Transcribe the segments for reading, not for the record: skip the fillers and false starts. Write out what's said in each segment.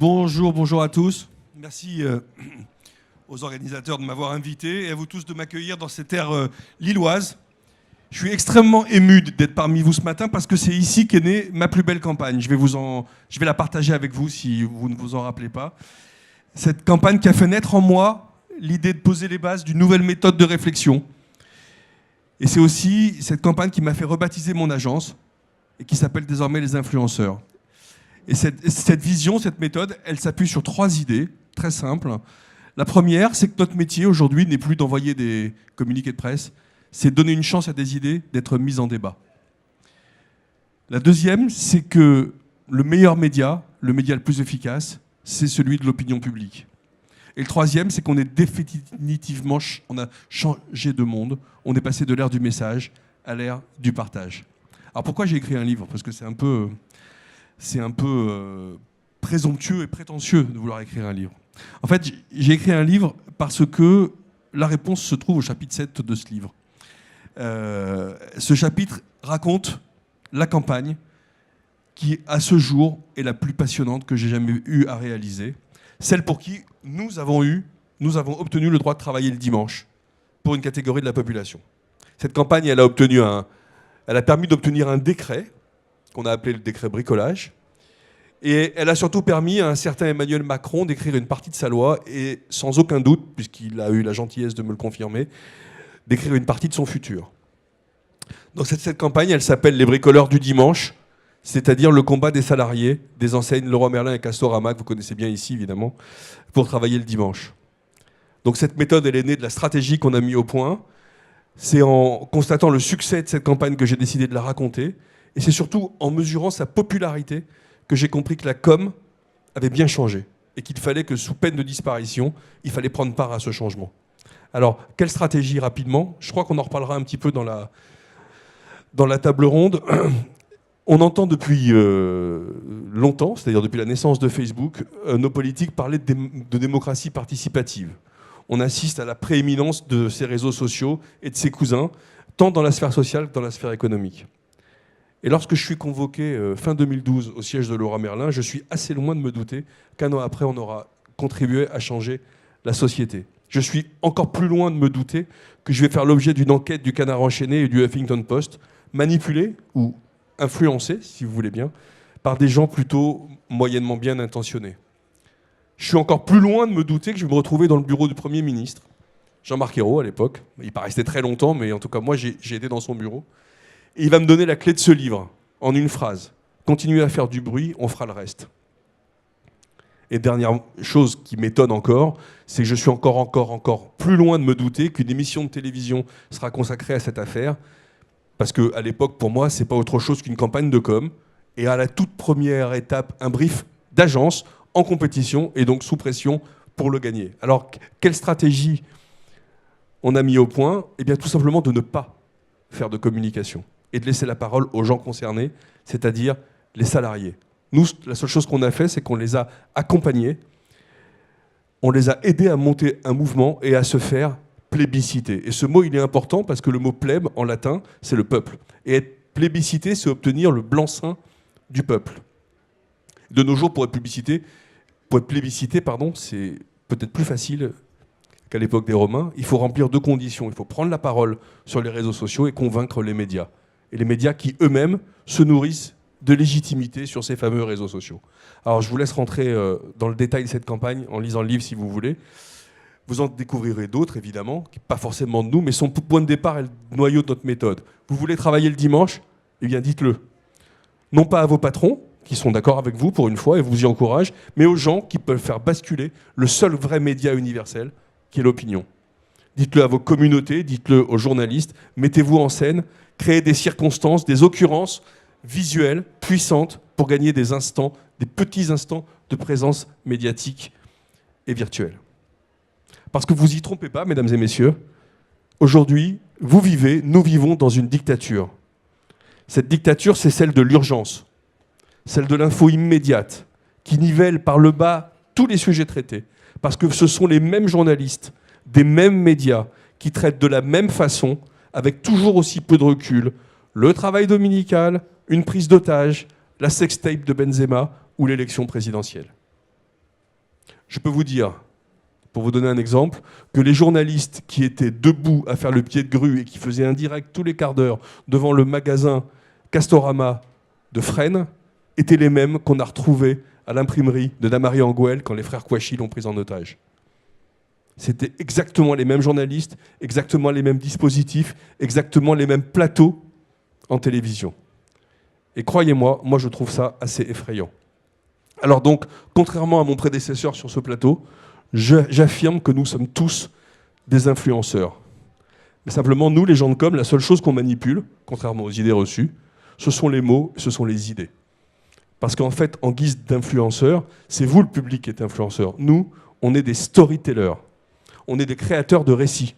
Bonjour à tous. Merci aux organisateurs de m'avoir invité et à vous tous de m'accueillir dans cette terre lilloise. Je suis extrêmement ému d'être parmi vous ce matin parce que c'est ici qu'est née ma plus belle campagne. Je vais la partager avec vous si vous ne vous en rappelez pas. Cette campagne qui a fait naître en moi l'idée de poser les bases d'une nouvelle méthode de réflexion. Et c'est aussi cette campagne qui m'a fait rebaptiser mon agence et qui s'appelle désormais Les Influenceurs. Et cette vision, cette méthode, elle s'appuie sur 3 idées très simples. La première, c'est que notre métier aujourd'hui n'est plus d'envoyer des communiqués de presse, c'est donner une chance à des idées d'être mises en débat. La deuxième, c'est que le meilleur média, le média le plus efficace, c'est celui de l'opinion publique. Et le troisième, c'est qu'on est définitivement, on a changé de monde, on est passé de l'ère du message à l'ère du partage. Alors pourquoi j'ai écrit un livre ? Parce que c'est un peu présomptueux et prétentieux de vouloir écrire un livre. En fait, j'ai écrit un livre parce que la réponse se trouve au chapitre 7 de ce livre. Ce chapitre raconte la campagne qui, à ce jour, est la plus passionnante que j'ai jamais eu à réaliser. Celle pour qui nous avons obtenu le droit de travailler le dimanche pour une catégorie de la population. Cette campagne, elle a permis d'obtenir un décret qu'on a appelé le décret bricolage. Et elle a surtout permis à un certain Emmanuel Macron d'écrire une partie de sa loi et, sans aucun doute, puisqu'il a eu la gentillesse de me le confirmer, d'écrire une partie de son futur. Donc cette campagne, elle s'appelle Les bricoleurs du dimanche, c'est-à-dire le combat des salariés des enseignes Leroy Merlin et Castorama, que vous connaissez bien ici, évidemment, pour travailler le dimanche. Donc cette méthode, elle est née de la stratégie qu'on a mis au point. C'est en constatant le succès de cette campagne que j'ai décidé de la raconter. Et c'est surtout en mesurant sa popularité que j'ai compris que la com avait bien changé et qu'il fallait que, sous peine de disparition, il fallait prendre part à ce changement. Alors, quelle stratégie rapidement ? Je crois qu'on en reparlera un petit peu dans la table ronde. On entend depuis longtemps, c'est-à-dire depuis la naissance de Facebook, nos politiques parler de démocratie participative. On assiste à la prééminence de ces réseaux sociaux et de ses cousins, tant dans la sphère sociale que dans la sphère économique. Et lorsque je suis convoqué fin 2012 au siège de Leroy Merlin, je suis assez loin de me douter qu'un an après, on aura contribué à changer la société. Je suis encore plus loin de me douter que je vais faire l'objet d'une enquête du Canard enchaîné et du Huffington Post, manipulée ou influencée, si vous voulez bien, par des gens plutôt moyennement bien intentionnés. Je suis encore plus loin de me douter que je vais me retrouver dans le bureau du Premier ministre, Jean-Marc Ayrault à l'époque. Il n'est pas resté très longtemps, mais en tout cas, moi, j'ai été dans son bureau. Et il va me donner la clé de ce livre, en une phrase. Continuez à faire du bruit, on fera le reste. Et dernière chose qui m'étonne encore, c'est que je suis encore plus loin de me douter qu'une émission de télévision sera consacrée à cette affaire, parce qu'à l'époque, pour moi, c'est pas autre chose qu'une campagne de com, et à la toute première étape, un brief d'agence en compétition, et donc sous pression pour le gagner. Alors, quelle stratégie on a mis au point ? Eh bien, tout simplement de ne pas faire de communication, et de laisser la parole aux gens concernés, c'est-à-dire les salariés. Nous, la seule chose qu'on a fait, c'est qu'on les a accompagnés, on les a aidés à monter un mouvement et à se faire plébisciter. Et ce mot, il est important parce que le mot plèbe, en latin, c'est le peuple. Et être plébiscité, c'est obtenir le blanc-seing du peuple. De nos jours, pour être plébiscité, c'est peut-être plus facile qu'à l'époque des Romains. Il faut remplir 2 conditions. Il faut prendre la parole sur les réseaux sociaux et convaincre les médias. Et les médias qui, eux-mêmes, se nourrissent de légitimité sur ces fameux réseaux sociaux. Alors, je vous laisse rentrer dans le détail de cette campagne en lisant le livre, si vous voulez. Vous en découvrirez d'autres, évidemment, pas forcément de nous, mais son point de départ est le noyau de notre méthode. Vous voulez travailler le dimanche ? Eh bien, dites-le. Non pas à vos patrons, qui sont d'accord avec vous pour une fois et vous y encouragent, mais aux gens qui peuvent faire basculer le seul vrai média universel, qui est l'opinion. Dites-le à vos communautés, dites-le aux journalistes, mettez-vous en scène, créez des circonstances, des occurrences visuelles, puissantes, pour gagner des instants, des petits instants de présence médiatique et virtuelle. Parce que vous y trompez pas, mesdames et messieurs, aujourd'hui, nous vivons dans une dictature. Cette dictature, c'est celle de l'urgence, celle de l'info immédiate, qui nivelle par le bas tous les sujets traités. Parce que ce sont les mêmes journalistes, des mêmes médias, qui traitent de la même façon, avec toujours aussi peu de recul, le travail dominical, une prise d'otage, la sextape de Benzema ou l'élection présidentielle. Je peux vous dire, pour vous donner un exemple, que les journalistes qui étaient debout à faire le pied de grue et qui faisaient un direct tous les quarts d'heure devant le magasin Castorama de Fresnes étaient les mêmes qu'on a retrouvés à l'imprimerie de Damary Angoël quand les frères Kouachi l'ont pris en otage. C'était exactement les mêmes journalistes, exactement les mêmes dispositifs, exactement les mêmes plateaux en télévision. Et croyez-moi, moi je trouve ça assez effrayant. Alors donc, contrairement à mon prédécesseur sur ce plateau, j'affirme que nous sommes tous des influenceurs. Mais simplement, nous, les gens de com', la seule chose qu'on manipule, contrairement aux idées reçues, ce sont les mots, ce sont les idées. Parce qu'en fait, en guise d'influenceurs, c'est vous le public qui êtes influenceur. Nous, on est des storytellers. On est des créateurs de récits.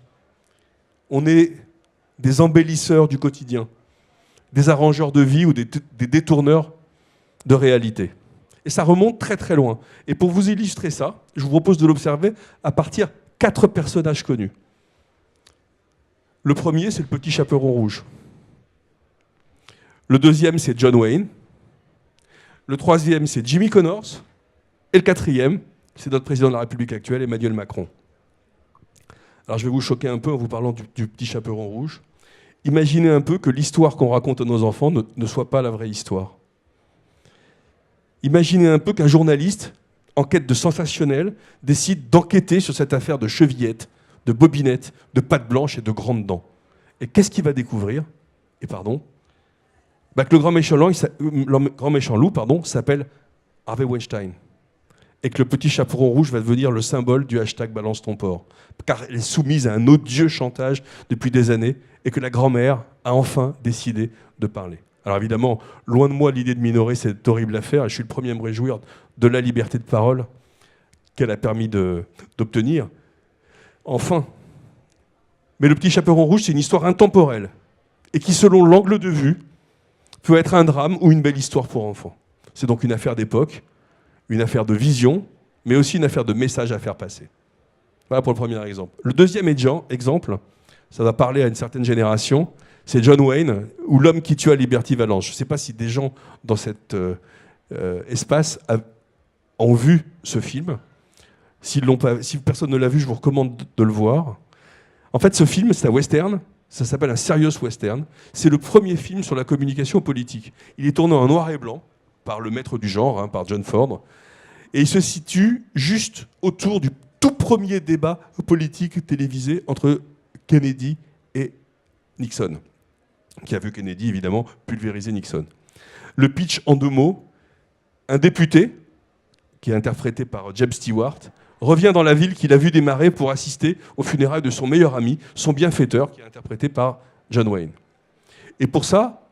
On est des embellisseurs du quotidien, des arrangeurs de vie ou des détourneurs de réalité. Et ça remonte très très loin. Et pour vous illustrer ça, je vous propose de l'observer à partir de 4 personnages connus. Le premier, c'est le petit chaperon rouge. Le deuxième, c'est John Wayne. Le troisième, c'est Jimmy Connors. Et le quatrième, c'est notre président de la République actuelle, Emmanuel Macron. Alors je vais vous choquer un peu en vous parlant du petit chaperon rouge. Imaginez un peu que l'histoire qu'on raconte à nos enfants ne soit pas la vraie histoire. Imaginez un peu qu'un journaliste, en quête de sensationnel, décide d'enquêter sur cette affaire de chevillettes, de bobinettes, de pattes blanches et de grandes dents. Et qu'est-ce qu'il va découvrir? Que le grand méchant loup s'appelle Harvey Weinstein. Et que le petit chaperon rouge va devenir le symbole du hashtag Balance ton porc. Car elle est soumise à un odieux chantage depuis des années et que la grand-mère a enfin décidé de parler. Alors évidemment, loin de moi l'idée de minorer cette horrible affaire, et je suis le premier à me réjouir de la liberté de parole qu'elle a permis d'obtenir. Enfin. Mais le petit chaperon rouge, c'est une histoire intemporelle et qui, selon l'angle de vue, peut être un drame ou une belle histoire pour enfants. C'est donc une affaire d'époque, une affaire de vision, mais aussi une affaire de message à faire passer. Voilà pour le premier exemple. Le deuxième exemple, ça va parler à une certaine génération, c'est John Wayne, ou L'homme qui tua Liberty Valance. Je ne sais pas si des gens dans cet espace ont vu ce film. Si personne ne l'a vu, je vous recommande de le voir. En fait, ce film, c'est un western. Ça s'appelle un serious western. C'est le premier film sur la communication politique. Il est tourné en noir et blanc par le maître du genre, par John Ford. Et il se situe juste autour du tout premier débat politique télévisé entre Kennedy et Nixon, qui a vu Kennedy, évidemment, pulvériser Nixon. Le pitch en 2 mots, un député, qui est interprété par James Stewart, revient dans la ville qu'il a vu démarrer pour assister aux funérailles de son meilleur ami, son bienfaiteur, qui est interprété par John Wayne. Et pour ça,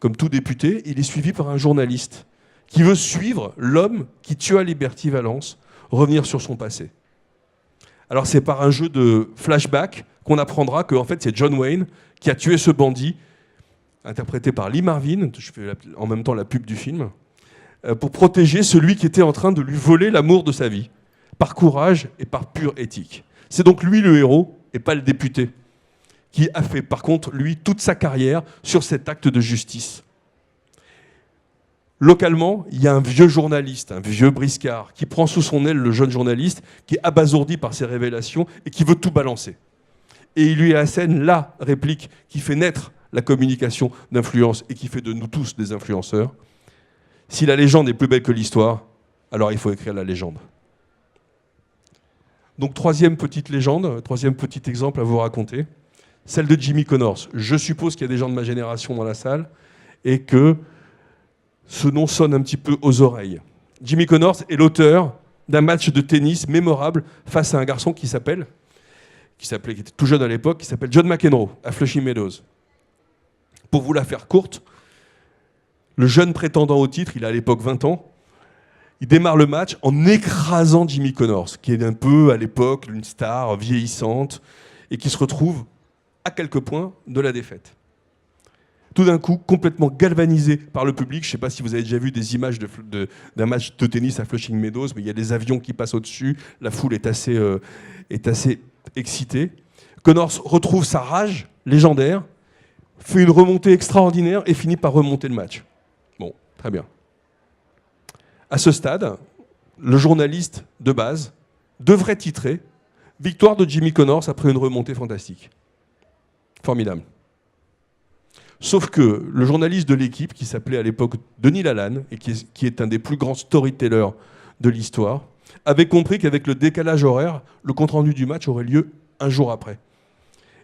comme tout député, il est suivi par un journaliste qui veut suivre l'homme qui tua Liberty Valance, revenir sur son passé. Alors c'est par un jeu de flashback qu'on apprendra qu'en fait c'est John Wayne qui a tué ce bandit, interprété par Lee Marvin, je fais en même temps la pub du film, pour protéger celui qui était en train de lui voler l'amour de sa vie, par courage et par pure éthique. C'est donc lui le héros, et pas le député, qui a fait par contre, lui, toute sa carrière sur cet acte de justice. Localement, il y a un vieux journaliste, un vieux briscard, qui prend sous son aile le jeune journaliste, qui est abasourdi par ses révélations et qui veut tout balancer. Et il lui assène la réplique qui fait naître la communication d'influence et qui fait de nous tous des influenceurs. Si la légende est plus belle que l'histoire, alors il faut écrire la légende. Donc troisième petite légende, troisième petit exemple à vous raconter, celle de Jimmy Connors. Je suppose qu'il y a des gens de ma génération dans la salle et que ce nom sonne un petit peu aux oreilles. Jimmy Connors est l'auteur d'un match de tennis mémorable face à un garçon qui était tout jeune à l'époque, qui s'appelle John McEnroe, à Flushing Meadows. Pour vous la faire courte, le jeune prétendant au titre, il a à l'époque 20 ans, il démarre le match en écrasant Jimmy Connors, qui est un peu, à l'époque, une star vieillissante, et qui se retrouve à quelques points de la défaite. Tout d'un coup, complètement galvanisé par le public, je ne sais pas si vous avez déjà vu des images d'un match de tennis à Flushing Meadows, mais il y a des avions qui passent au-dessus, la foule est assez excitée. Connors retrouve sa rage légendaire, fait une remontée extraordinaire et finit par remonter le match. Bon, très bien. À ce stade, le journaliste de base devrait titrer « Victoire de Jimmy Connors après une remontée fantastique ». Formidable. Sauf que le journaliste de l'équipe, qui s'appelait à l'époque Denis Lalanne, et qui est un des plus grands storytellers de l'histoire, avait compris qu'avec le décalage horaire, le compte-rendu du match aurait lieu un jour après.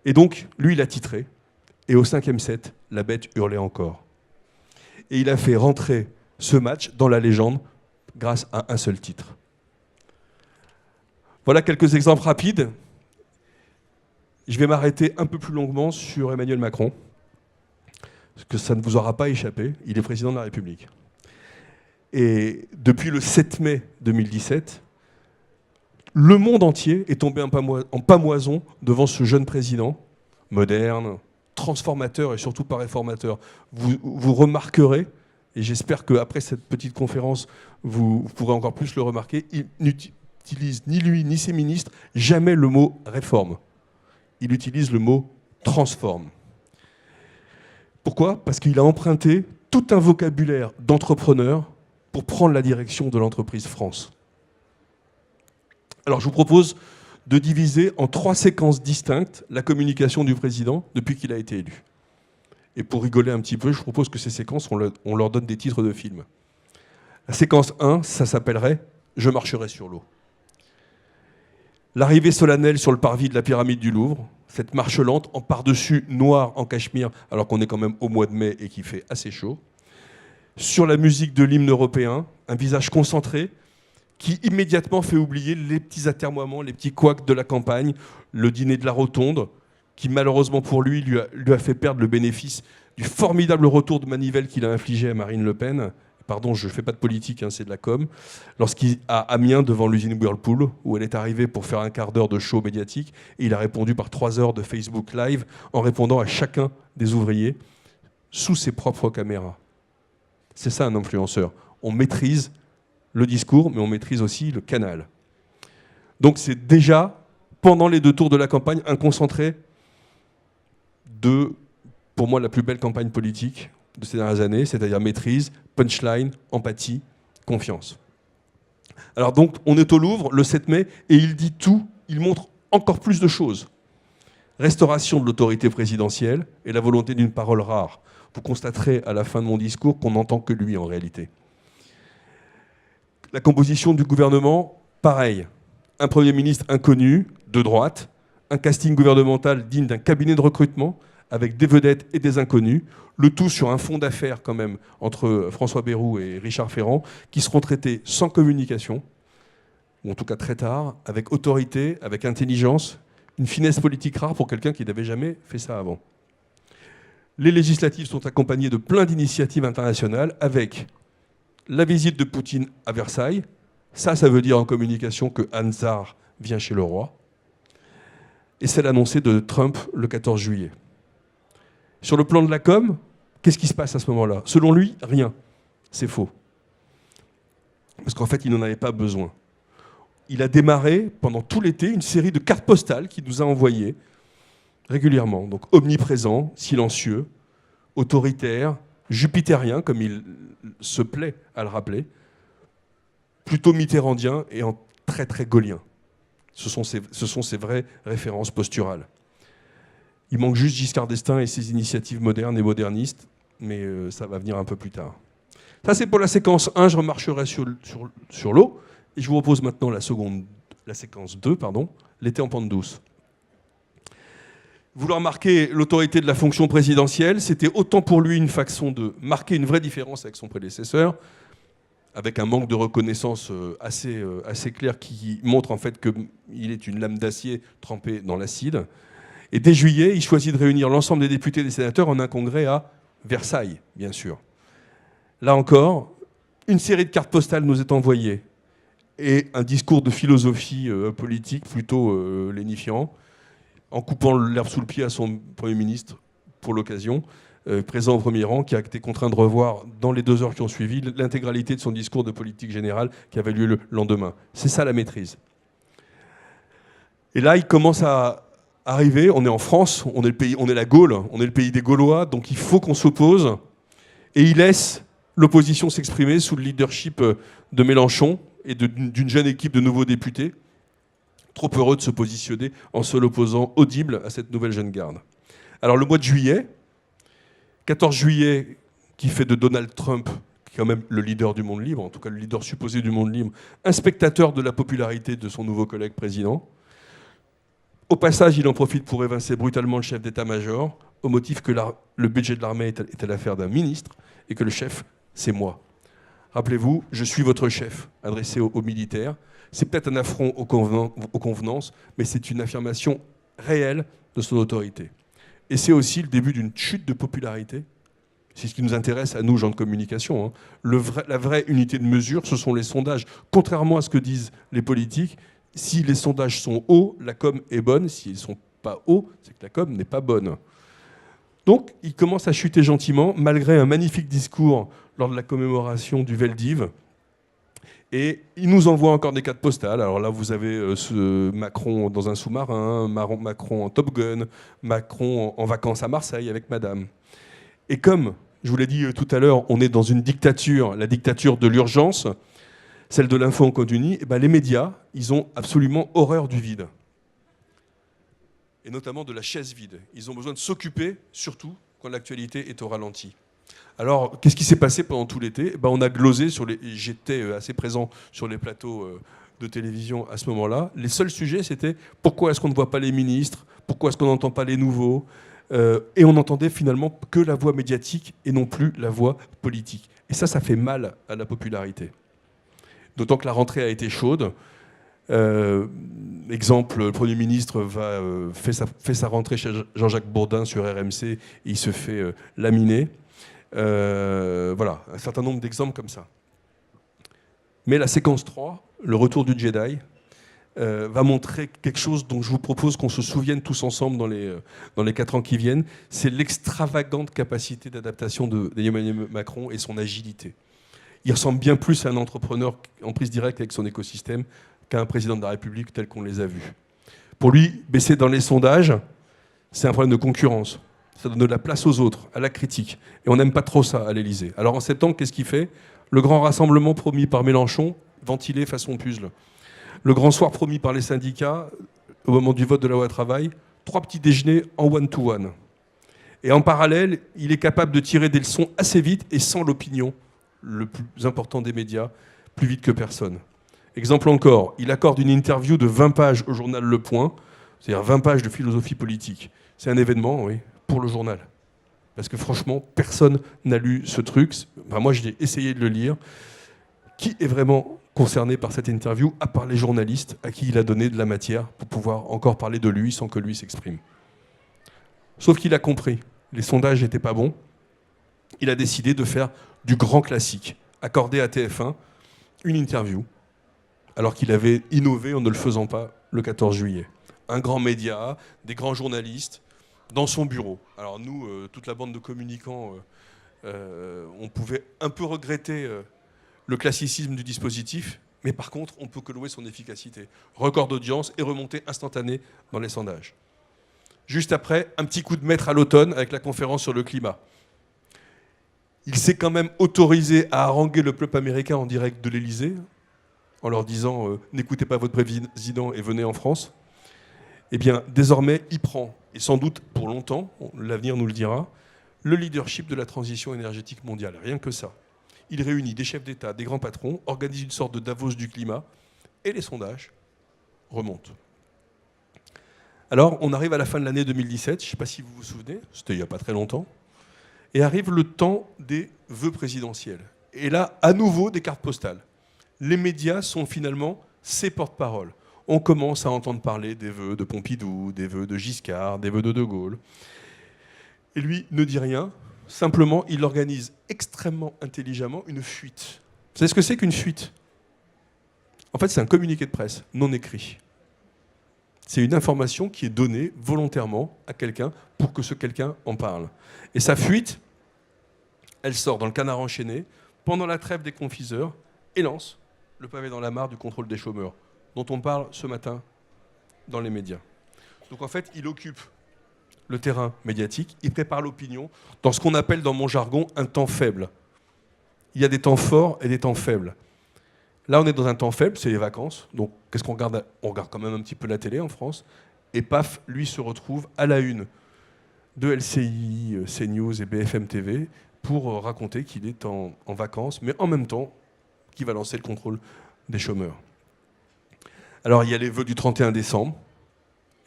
Et donc, lui, il a titré. Et au 5e set, la bête hurlait encore. Et il a fait rentrer ce match dans la légende grâce à un seul titre. Voilà quelques exemples rapides. Je vais m'arrêter un peu plus longuement sur Emmanuel Macron, parce que ça ne vous aura pas échappé, il est président de la République. Et depuis le 7 mai 2017, le monde entier est tombé en pâmoison devant ce jeune président, moderne, transformateur et surtout pas réformateur. Vous remarquerez, et j'espère qu'après cette petite conférence, vous pourrez encore plus le remarquer, il n'utilise ni lui ni ses ministres jamais le mot réforme. Il utilise le mot transforme. Pourquoi ? Parce qu'il a emprunté tout un vocabulaire d'entrepreneur pour prendre la direction de l'entreprise France. Alors je vous propose de diviser en 3 séquences distinctes la communication du président depuis qu'il a été élu. Et pour rigoler un petit peu, je propose que ces séquences, on leur donne des titres de films. La séquence 1, ça s'appellerait « Je marcherai sur l'eau ». L'arrivée solennelle sur le parvis de la pyramide du Louvre, cette marche lente en par-dessus noir en cachemire, alors qu'on est quand même au mois de mai et qu'il fait assez chaud. Sur la musique de l'hymne européen, un visage concentré qui immédiatement fait oublier les petits atermoiements, les petits couacs de la campagne, le dîner de la Rotonde, qui malheureusement pour lui a fait perdre le bénéfice du formidable retour de manivelle qu'il a infligé à Marine Le Pen. Pardon, je ne fais pas de politique, hein, c'est de la com. Lorsqu'il a Amiens devant l'usine Whirlpool, où elle est arrivée pour faire un quart d'heure de show médiatique, et il a répondu par 3 heures de Facebook Live en répondant à chacun des ouvriers sous ses propres caméras. C'est ça un influenceur. On maîtrise le discours, mais on maîtrise aussi le canal. Donc c'est déjà, pendant les 2 tours de la campagne, un concentré de, pour moi, la plus belle campagne politique de ces dernières années, c'est-à-dire maîtrise, punchline, empathie, confiance. Alors donc, on est au Louvre le 7 mai, et il dit tout, il montre encore plus de choses. Restauration de l'autorité présidentielle et la volonté d'une parole rare. Vous constaterez à la fin de mon discours qu'on n'entend que lui en réalité. La composition du gouvernement, pareil. Un Premier ministre inconnu, de droite, un casting gouvernemental digne d'un cabinet de recrutement, avec des vedettes et des inconnus, le tout sur un fond d'affaires quand même entre François Bayrou et Richard Ferrand, qui seront traités sans communication, ou en tout cas très tard, avec autorité, avec intelligence, une finesse politique rare pour quelqu'un qui n'avait jamais fait ça avant. Les législatives sont accompagnées de plein d'initiatives internationales, avec la visite de Poutine à Versailles. Ça veut dire en communication que Hans Tsar vient chez le roi. Et celle annoncée de Trump le 14 juillet. Sur le plan de la com, qu'est-ce qui se passe à ce moment-là ? Selon lui, rien. C'est faux. Parce qu'en fait, il n'en avait pas besoin. Il a démarré, pendant tout l'été, une série de cartes postales qu'il nous a envoyées régulièrement. Donc omniprésent, silencieux, autoritaire, jupitérien, comme il se plaît à le rappeler, plutôt mitterrandien et en très très gaullien. Ce sont ses vraies références posturales. Il manque juste Giscard d'Estaing et ses initiatives modernes et modernistes, mais ça va venir un peu plus tard. Ça, c'est pour la séquence 1, je remarcherai sur l'eau. Et je vous propose maintenant la séquence 2, l'été en pente douce. Vouloir marquer l'autorité de la fonction présidentielle, c'était autant pour lui une façon de marquer une vraie différence avec son prédécesseur, avec un manque de reconnaissance assez clair qui montre en fait qu'il est une lame d'acier trempée dans l'acide. Et dès juillet, il choisit de réunir l'ensemble des députés et des sénateurs en un congrès à Versailles, bien sûr. Là encore, une série de cartes postales nous est envoyée et un discours de philosophie politique plutôt lénifiant, en coupant l'herbe sous le pied à son Premier ministre pour l'occasion, présent au premier rang, qui a été contraint de revoir dans les 2 heures qui ont suivi l'intégralité de son discours de politique générale qui avait lieu le lendemain. C'est ça la maîtrise. Et là, il commence à arriver, on est en France, on est la Gaule, on est le pays des Gaulois, donc il faut qu'on s'oppose. Et il laisse l'opposition s'exprimer sous le leadership de Mélenchon et d'une jeune équipe de nouveaux députés, trop heureux de se positionner en seul opposant audible à cette nouvelle jeune garde. Alors le mois de juillet, 14 juillet, qui fait de Donald Trump, qui est quand même le leader du monde libre, en tout cas le leader supposé du monde libre, un spectateur de la popularité de son nouveau collègue président. Au passage, il en profite pour évincer brutalement le chef d'état-major, au motif que le budget de l'armée était l'affaire d'un ministre et que le chef, c'est moi. Rappelez-vous, je suis votre chef, adressé aux militaires. C'est peut-être un affront aux convenances, mais c'est une affirmation réelle de son autorité. Et c'est aussi le début d'une chute de popularité. C'est ce qui nous intéresse à nous, gens de communication. La vraie unité de mesure, ce sont les sondages. Contrairement à ce que disent les politiques, si les sondages sont hauts, la com est bonne. S'ils ne sont pas hauts, c'est que la com n'est pas bonne. Donc, il commence à chuter gentiment, malgré un magnifique discours lors de la commémoration du Veldiv. Et il nous envoie encore des cartes postales. Alors là, vous avez ce Macron dans un sous-marin, Macron en Top Gun, Macron en vacances à Marseille avec Madame. Et comme, je vous l'ai dit tout à l'heure, on est dans une dictature, la dictature de l'urgence, celle de l'info en continu, et ben les médias, ils ont absolument horreur du vide. Et notamment de la chaise vide. Ils ont besoin de s'occuper, surtout quand l'actualité est au ralenti. Alors, qu'est-ce qui s'est passé pendant tout l'été ? On a glosé sur les... J'étais assez présent sur les plateaux de télévision à ce moment-là. Les seuls sujets, c'était pourquoi est-ce qu'on ne voit pas les ministres ? Pourquoi est-ce qu'on n'entend pas les nouveaux ? Et on n'entendait finalement que la voix médiatique et non plus la voix politique. Et ça fait mal à la popularité. D'autant que la rentrée a été chaude. Exemple, le Premier ministre fait sa rentrée chez Jean-Jacques Bourdin sur RMC et il se fait laminer. Voilà, un certain nombre d'exemples comme ça. Mais la séquence 3, le retour du Jedi, va montrer quelque chose dont je vous propose qu'on se souvienne tous ensemble dans les 4 ans qui viennent. C'est l'extravagante capacité d'adaptation d'Emmanuel Macron et son agilité. Il ressemble bien plus à un entrepreneur en prise directe avec son écosystème qu'à un président de la République tel qu'on les a vus. Pour lui, baisser dans les sondages, c'est un problème de concurrence. Ça donne de la place aux autres, à la critique. Et on n'aime pas trop ça à l'Élysée. Alors en septembre, qu'est-ce qu'il fait ? Le grand rassemblement promis par Mélenchon, ventilé façon puzzle. Le grand soir promis par les syndicats, au moment du vote de la loi travail, 3 petits déjeuners en one-to-one. Et en parallèle, il est capable de tirer des leçons assez vite et sans l'opinion, le plus important des médias, plus vite que personne. Exemple encore, il accorde une interview de 20 pages au journal Le Point, c'est-à-dire 20 pages de philosophie politique. C'est un événement, oui, pour le journal. Parce que franchement, personne n'a lu ce truc. Enfin, moi, j'ai essayé de le lire. Qui est vraiment concerné par cette interview, à part les journalistes à qui il a donné de la matière pour pouvoir encore parler de lui sans que lui s'exprime. Sauf qu'il a compris, les sondages n'étaient pas bons. Il a décidé de faire du grand classique, accorder à TF1 une interview, alors qu'il avait innové en ne le faisant pas le 14 juillet. Un grand média, des grands journalistes, dans son bureau. Alors nous, toute la bande de communicants, on pouvait un peu regretter le classicisme du dispositif, mais par contre, on peut que louer son efficacité. Record d'audience et remontée instantanée dans les sondages. Juste après, un petit coup de maître à l'automne avec la conférence sur le climat. Il s'est quand même autorisé à haranguer le peuple américain en direct de l'Élysée, en leur disant « N'écoutez pas votre président et venez en France ». Eh bien, désormais, il prend, et sans doute pour longtemps, l'avenir nous le dira, le leadership de la transition énergétique mondiale. Rien que ça. Il réunit des chefs d'État, des grands patrons, organise une sorte de Davos du climat, et les sondages remontent. Alors, on arrive à la fin de l'année 2017, je ne sais pas si vous vous souvenez, c'était il n'y a pas très longtemps, et arrive le temps des vœux présidentiels. Et là, à nouveau, des cartes postales. Les médias sont finalement ses porte-paroles. On commence à entendre parler des vœux de Pompidou, des vœux de Giscard, des vœux de De Gaulle. Et lui ne dit rien, simplement, il organise extrêmement intelligemment une fuite. Vous savez ce que c'est qu'une fuite ? En fait, c'est un communiqué de presse non écrit. C'est une information qui est donnée volontairement à quelqu'un pour que ce quelqu'un en parle. Et sa fuite, elle sort dans le Canard enchaîné, pendant la trêve des confiseurs, et lance le pavé dans la mare du contrôle des chômeurs, dont on parle ce matin dans les médias. Donc en fait, il occupe le terrain médiatique, il prépare l'opinion dans ce qu'on appelle dans mon jargon un temps faible. Il y a des temps forts et des temps faibles. Là, on est dans un temps faible, c'est les vacances. Donc, qu'est-ce qu'on regarde? On regarde quand même un petit peu la télé en France. Et paf, lui se retrouve à la une de LCI, CNews et BFM TV pour raconter qu'il est en vacances, mais en même temps qu'il va lancer le contrôle des chômeurs. Alors, il y a les vœux du 31 décembre,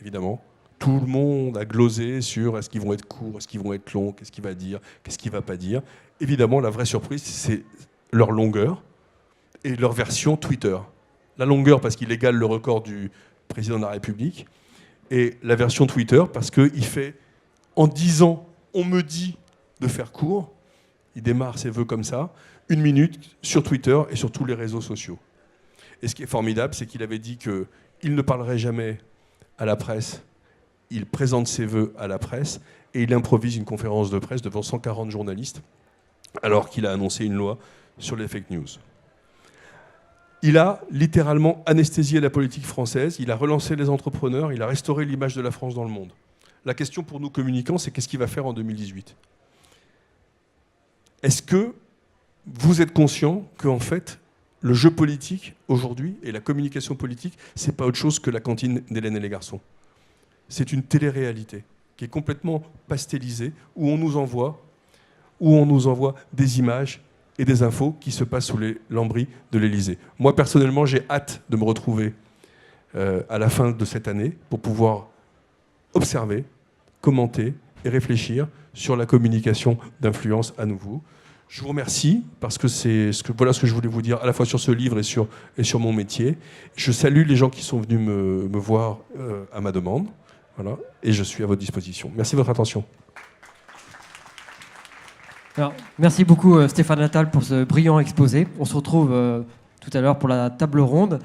évidemment. Tout le monde a glosé sur est-ce qu'ils vont être courts, est-ce qu'ils vont être longs, qu'est-ce qu'il va dire, qu'est-ce qu'il ne va pas dire. Évidemment, la vraie surprise, c'est leur longueur et leur version Twitter. La longueur parce qu'il égale le record du président de la République, et la version Twitter parce qu'il fait, en disant « on me dit de faire court », il démarre ses vœux comme ça, 1 minute sur Twitter et sur tous les réseaux sociaux. Et ce qui est formidable, c'est qu'il avait dit qu'il ne parlerait jamais à la presse, il présente ses vœux à la presse et il improvise une conférence de presse devant 140 journalistes alors qu'il a annoncé une loi sur les fake news. Il a littéralement anesthésié la politique française, il a relancé les entrepreneurs, il a restauré l'image de la France dans le monde. La question pour nous communicants, c'est qu'est-ce qu'il va faire en 2018 ? Est-ce que vous êtes conscient qu'en fait, le jeu politique aujourd'hui et la communication politique, c'est pas autre chose que la cantine d'Hélène et les garçons. C'est une télé-réalité qui est complètement pastelisée, où on nous envoie des images et des infos qui se passent sous les lambris de l'Élysée. Moi, personnellement, j'ai hâte de me retrouver à la fin de cette année pour pouvoir observer, commenter et réfléchir sur la communication d'influence à nouveau. Je vous remercie parce que voilà ce que je voulais vous dire à la fois sur ce livre et sur mon métier. Je salue les gens qui sont venus me voir à ma demande. Voilà, et je suis à votre disposition. Merci de votre attention. Alors, merci beaucoup Stéphane Attal pour ce brillant exposé. On se retrouve tout à l'heure pour la table ronde.